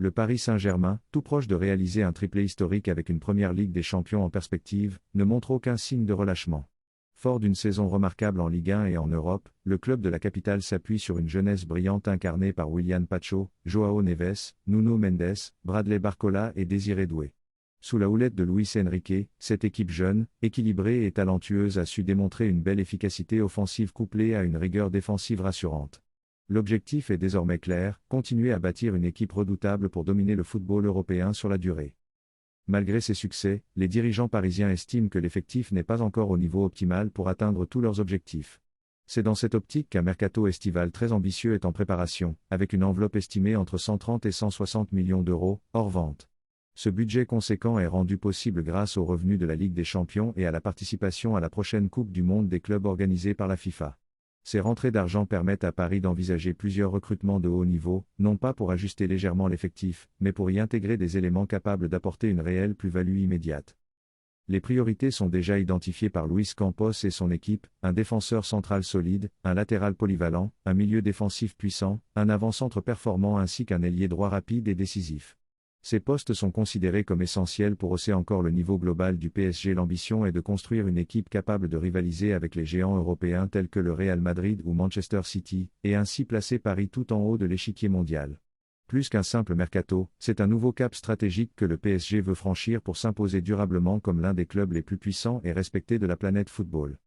Le Paris Saint-Germain, tout proche de réaliser un triplé historique avec une première Ligue des Champions en perspective, ne montre aucun signe de relâchement. Fort d'une saison remarquable en Ligue 1 et en Europe, le club de la capitale s'appuie sur une jeunesse brillante incarnée par Willian Pacho, Joao Neves, Nuno Mendes, Bradley Barcola et Désiré Doué. Sous la houlette de Luis Enrique, cette équipe jeune, équilibrée et talentueuse a su démontrer une belle efficacité offensive couplée à une rigueur défensive rassurante. L'objectif est désormais clair, continuer à bâtir une équipe redoutable pour dominer le football européen sur la durée. Malgré ces succès, les dirigeants parisiens estiment que l'effectif n'est pas encore au niveau optimal pour atteindre tous leurs objectifs. C'est dans cette optique qu'un mercato estival très ambitieux est en préparation, avec une enveloppe estimée entre 130 et 160 millions d'euros, hors vente. Ce budget conséquent est rendu possible grâce aux revenus de la Ligue des Champions et à la participation à la prochaine Coupe du Monde des clubs organisée par la FIFA. Ces rentrées d'argent permettent à Paris d'envisager plusieurs recrutements de haut niveau, non pas pour ajuster légèrement l'effectif, mais pour y intégrer des éléments capables d'apporter une réelle plus-value immédiate. Les priorités sont déjà identifiées par Luis Campos et son équipe, un défenseur central solide, un latéral polyvalent, un milieu défensif puissant, un avant-centre performant ainsi qu'un ailier droit rapide et décisif. Ces postes sont considérés comme essentiels pour hausser encore le niveau global du PSG. L'ambition est de construire une équipe capable de rivaliser avec les géants européens tels que le Real Madrid ou Manchester City, et ainsi placer Paris tout en haut de l'échiquier mondial. Plus qu'un simple mercato, c'est un nouveau cap stratégique que le PSG veut franchir pour s'imposer durablement comme l'un des clubs les plus puissants et respectés de la planète football.